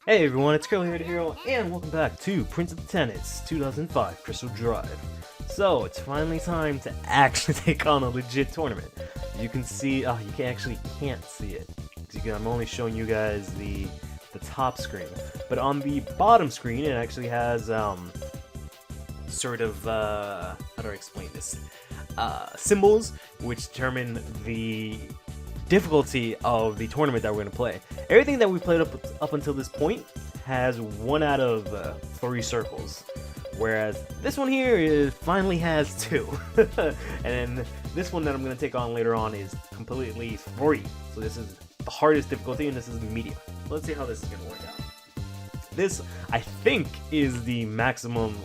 Hey everyone, it's CurlyHairedHero, and welcome back to Prince of the Tennis 2005 Crystal Drive. So, it's finally time to actually take on a legit tournament. You can see, you can't see it. I'm only showing you guys the top screen. But on the bottom screen, it actually has, how do I explain this? Symbols, which determine the difficulty of the tournament that we're going to play. Everything that we played up until this point has 1 out of 3 circles, whereas this one here finally has 2. And then this one that I'm going to take on later on is completely 3. So this is the hardest difficulty, and this is medium. So let's see how this is going to work out. This, I think, is the maximum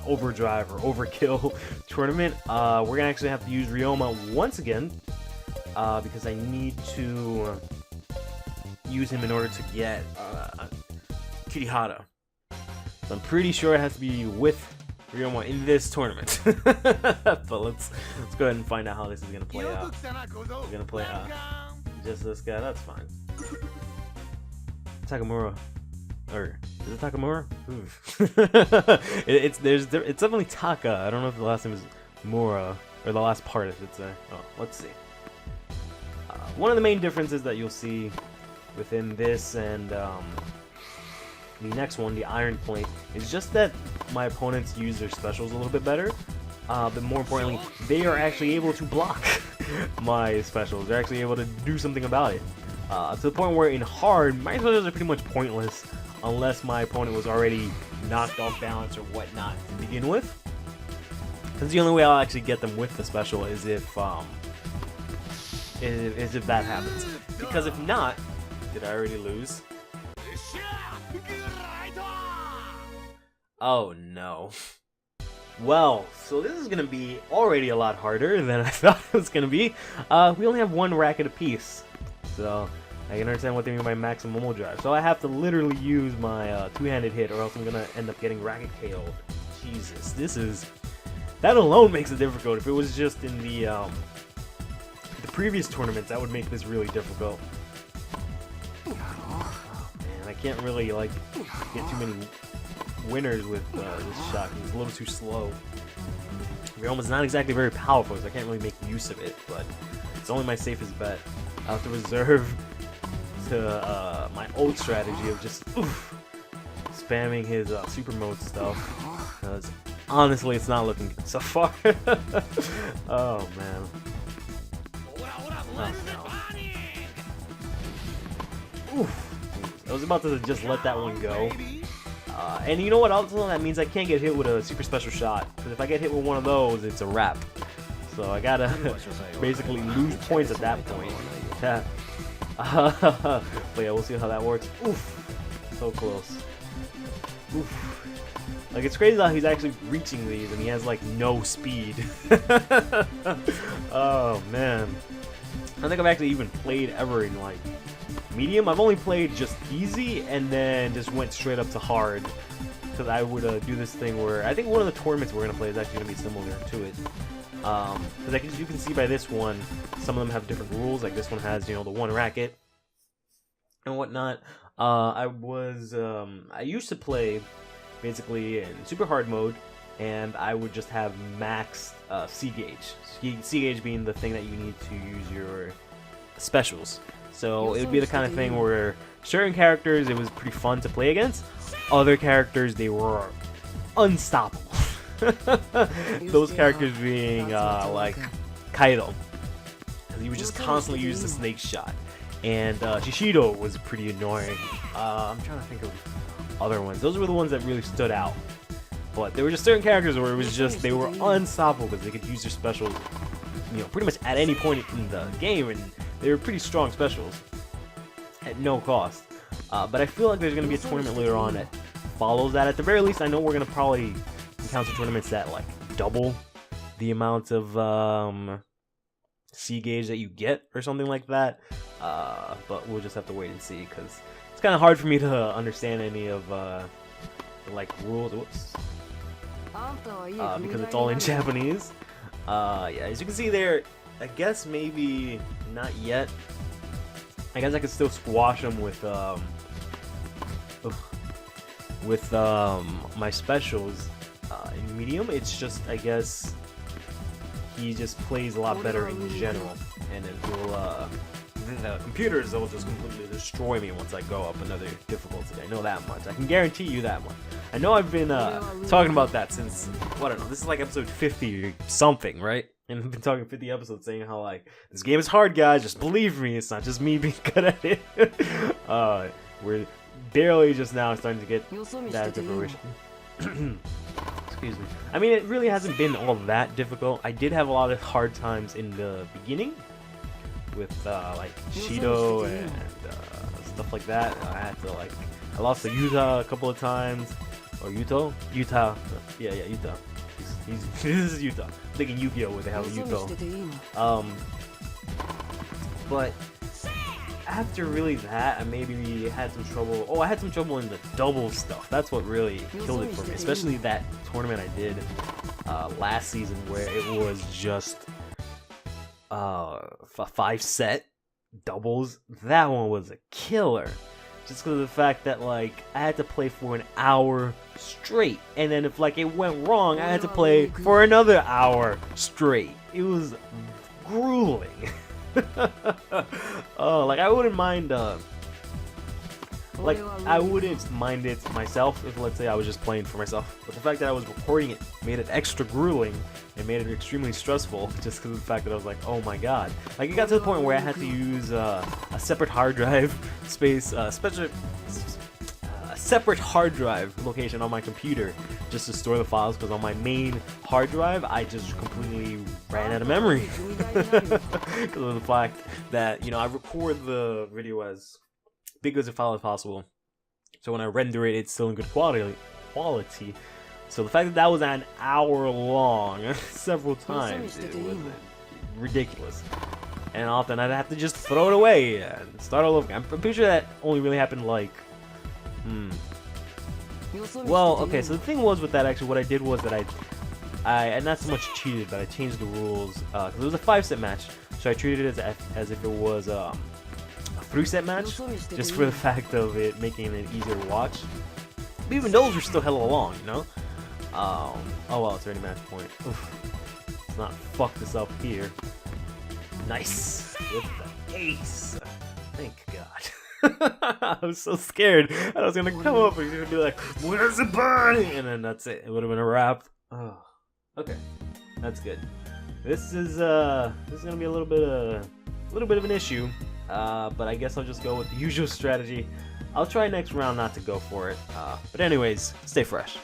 Overdrive or Overkill tournament. We're going to actually have to use Ryoma once again, because I need to use him in order to get Kirihara. So I'm pretty sure it has to be with Ryoma in this tournament. But let's go ahead and find out how this is gonna play out. We're gonna play just this guy. That's fine. Takamura, or is it Takamura? It's definitely Taka. I don't know if the last name is Mura or the last part. If it's let's see. One of the main differences that you'll see within this and the next one, the Iron Plate, is just that my opponents use their specials a little bit better. But more importantly, they are actually able to block my specials. They're actually able to do something about it. To the point where in hard, my specials are pretty much pointless unless my opponent was already knocked off balance or whatnot to begin with. Because the only way I'll actually get them with the special is if that happens. Because if not, did I already lose? Oh no. Well, so this is gonna be already a lot harder than I thought it was gonna be. We only have 1 racket apiece, so I can understand what they mean by maximum overdrive. So I have to literally use my two-handed hit, or else I'm gonna end up getting racket KO'd. Jesus, that alone makes it difficult. If it was just in the previous tournaments, that would make this really difficult. Oh man, I can't really get too many winners with this shot. It's a little too slow. Ryoma's not exactly very powerful, so I can't really make use of it, but it's only my safest bet. I'll have to reserve to my old strategy of just spamming his super mode stuff, because honestly it's not looking good so far. Oh man. Oh, no. Oof. I was about to just let that one go. And you know what? Also, that means I can't get hit with a super special shot. Because if I get hit with one of those, it's a wrap. So I gotta basically lose points at that point. But yeah, we'll see how that works. Oof. So close. Oof. Like, it's crazy how he's actually reaching these and he has, no speed. Oh, man. I think I've actually even played ever in medium. I've only played just easy and then just went straight up to hard, because I would do this thing where I think one of the tournaments we're gonna play is actually gonna be similar to it. Because you can see by this one, some of them have different rules. Like this one has the 1 racket and whatnot. I used to play basically in super hard mode, and I would just have max C gauge. C gauge being the thing that you need to use your specials. So it would be the kind of thing where certain characters it was pretty fun to play against. Other characters, they were unstoppable. Those characters being like Kaido, because he would just constantly use the snake shot. And Shishido was pretty annoying. I'm trying to think of other ones. Those were the ones that really stood out. But there were just certain characters where it was just, they were unstoppable because they could use their specials, pretty much at any point in the game, and they were pretty strong specials at no cost. But I feel like there's going to be a tournament later on that follows that. At the very least, I know we're going to probably encounter tournaments that double the amount of C gauge that you get or something like that. But we'll just have to wait and see, because it's kind of hard for me to understand any of rules. Whoops. Because it's all in Japanese. Yeah, as you can see there, I guess maybe not yet. I guess I could still squash them with with my specials in medium, it's just, I guess, he just plays a lot better in general, and then he'll the computers will just completely destroy me once I go up another difficulty. I know that much. I can guarantee you that much. I know I've been talking about that since, I don't know, this is like episode 50 or something, right? And I've been talking 50 episodes saying how, like, this game is hard, guys, just believe me, it's not just me being good at it. We're barely just now starting to get that to fruition. Excuse me. I mean, it really hasn't been all that difficult. I did have a lot of hard times in the beginning with like Shido and stuff like that. I had to, like, I lost to Yuta a couple of times, or Yuta, yeah, Yuta. This is Yuta. I'm thinking Yu-Gi-Oh! Where they have Yuto. But after really that, I maybe had some trouble. Oh, I had some trouble in the double stuff. That's what really killed it for me, especially that tournament I did last season where it was just 5-set doubles. That one was a killer, just because of the fact that, like, I had to play for an hour straight, and then if, like, it went wrong, I had to play for another hour straight. It was grueling. Oh, like, I wouldn't mind I wouldn't mind it myself if, let's say, I was just playing for myself, but the fact that I was recording it made it extra grueling and made it extremely stressful, just because of the fact that I was like, oh my god. Like, it got to the point where I had to use a separate hard drive space, a separate hard drive location on my computer just to store the files, because on my main hard drive I just completely ran out of memory because of the fact that, you know, I record the video as big as a file as possible, so when I render it, it's still in good quality. So the fact that that was an hour long several times, it was ridiculous. And often I'd have to just throw it away and start all over. I'm pretty sure that only really happened, like, well, okay, so the thing was with that, actually, what I did was that I not so much cheated, but I changed the rules, because it was a 5-set match, so I treated it as if it was a 3-set match, just for the fact of it making it easier to watch. But even those were still hella long, you know? Oh well, it's already match point. Oof. Let's not fuck this up here. Nice! With the ace! Thank God. I was so scared. I was gonna come up and gonna be like, "Where's the body?" And then that's it. It would have been a wrap. Oh, okay, that's good. This is gonna be a little bit of an issue. But I guess I'll just go with the usual strategy. I'll try next round not to go for it. But anyways, stay fresh.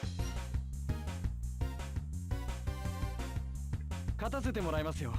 勝たせてもらいますよ。